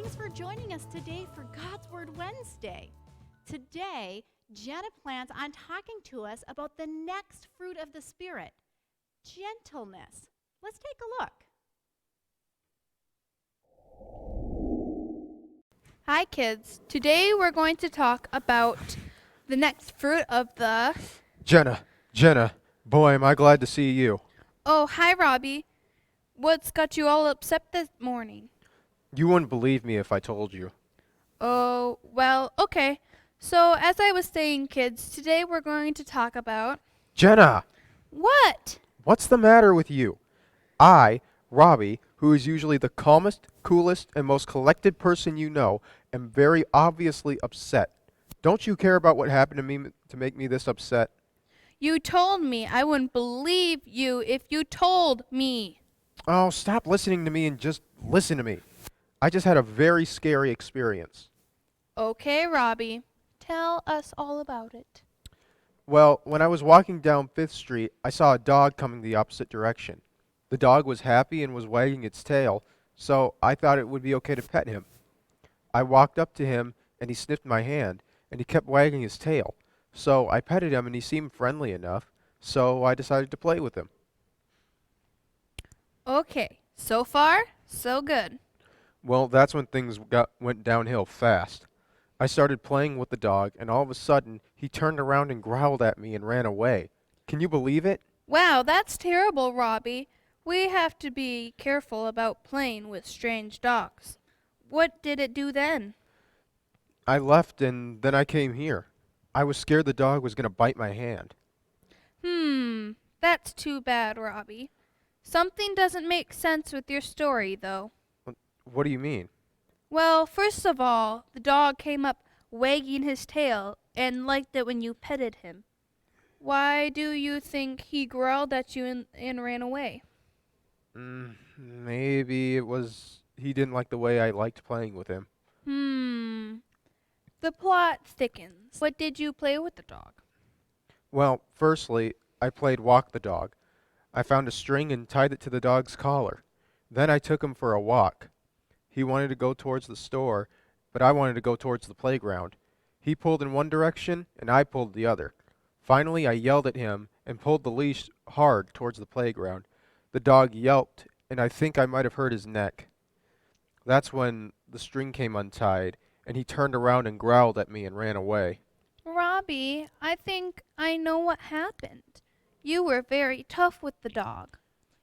Thanks for joining us today for God's Word Wednesday. Today, Jenna plans on talking to us about the next fruit of the Spirit, gentleness. Let's take a look. Hi kids, today we're going to talk about the next fruit of the... Jenna, boy, am I glad to see you. Oh, hi Robbie. What's got you all upset this morning? You wouldn't believe me if I told you. Oh, well, okay. So, as I was saying, kids, today we're going to talk about... Jenna, What? what's the matter with you? I, Robbie, who is usually the calmest, coolest, and most collected person you know, am very obviously upset. Don't you care about what happened to me to make me this upset? You told me. I wouldn't believe you if you told me. Oh, stop listening to me and just listen to me. I just had a very scary experience. Okay, Robbie. Tell us all about it. Well, when I was walking down 5th Street, I saw a dog coming the opposite direction. The dog was happy and was wagging its tail, so I thought it would be okay to pet him. I walked up to him, and he sniffed my hand, and he kept wagging his tail. So I petted him, and he seemed friendly enough, so I decided to play with him. Okay, so far, so good. Well, that's when things went downhill fast. I started playing with the dog, and all of a sudden, he turned around and growled at me and ran away. Can you believe it? Wow, that's terrible, Robbie. We have to be careful about playing with strange dogs. What did it do then? I left, and then I came here. I was scared the dog was going to bite my hand. That's too bad, Robbie. Something doesn't make sense with your story, though. What do you mean? Well, first of all, the dog came up wagging his tail and liked it when you petted him. Why do you think he growled at you and ran away? Maybe it was he didn't like the way I liked playing with him. The plot thickens. What did you play with the dog? Well, firstly, I played walk the dog. I found a string and tied it to the dog's collar. Then I took him for a walk. He wanted to go towards the store, but I wanted to go towards the playground. He pulled in one direction, and I pulled the other. Finally, I yelled at him and pulled the leash hard towards the playground. The dog yelped, and I think I might have hurt his neck. That's when the string came untied, and he turned around and growled at me and ran away. Robbie, I think I know what happened. You were very tough with the dog.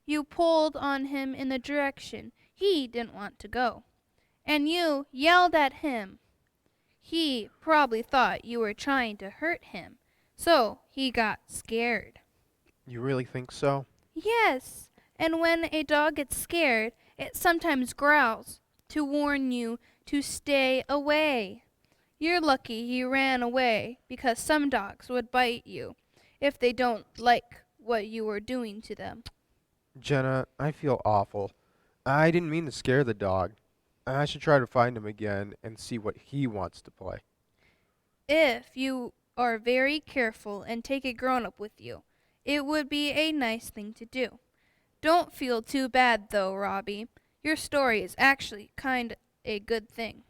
You pulled on him in the direction he didn't want to go. And you yelled at him. He probably thought you were trying to hurt him, so he got scared. You really think so? Yes, and when a dog gets scared, it sometimes growls to warn you to stay away. You're lucky he ran away because some dogs would bite you if they don't like what you were doing to them. Jenna, I feel awful. I didn't mean to scare the dog. I should try to find him again and see what he wants to play. If you are very careful and take a grown-up with you, it would be a nice thing to do. Don't feel too bad, though, Robbie. Your story is actually kind of a good thing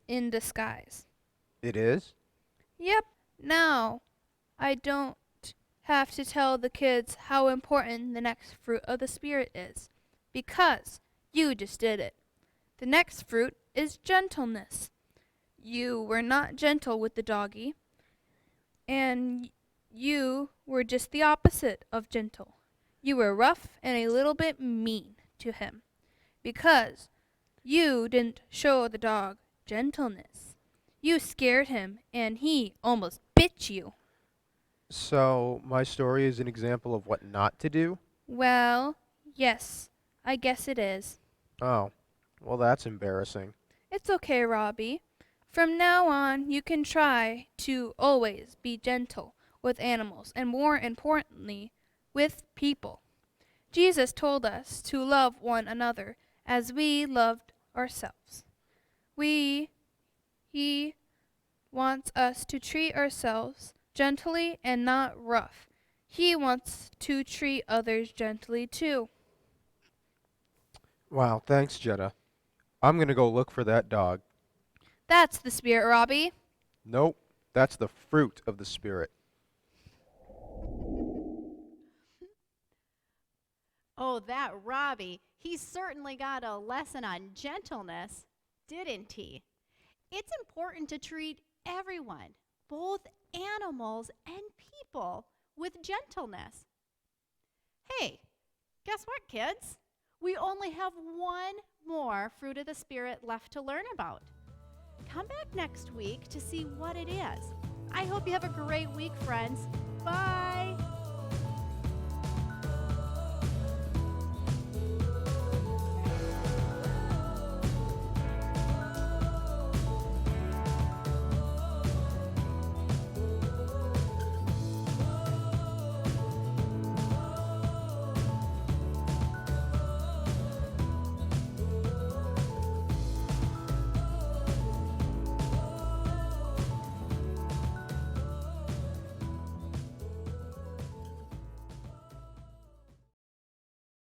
in disguise. It is? Yep. Now, I don't have to tell the kids how important the next fruit of the Spirit is, because you just did it. The next fruit is gentleness. You were not gentle with the doggy, and you were just the opposite of gentle. You were rough and a little bit mean to him, because you didn't show the dog gentleness. You scared him, and he almost bit you. So, my story is an example of what not to do? Well, yes, I guess it is. Oh, well, that's embarrassing. It's okay, Robbie. From now on, you can try to always be gentle with animals and, more importantly, with people. Jesus told us to love one another as we loved ourselves. He wants us to treat ourselves gently and not rough. He wants to treat others gently too. Wow, thanks, Jenna. I'm going to go look for that dog. That's the Spirit, Robbie. Nope, that's the fruit of the Spirit. Oh, that Robbie, he certainly got a lesson on gentleness, didn't he? It's important to treat everyone, both animals and people, with gentleness. Hey, guess what, kids? We only have one more fruit of the Spirit left to learn about. Come back next week to see what it is. I hope you have a great week, friends. Bye.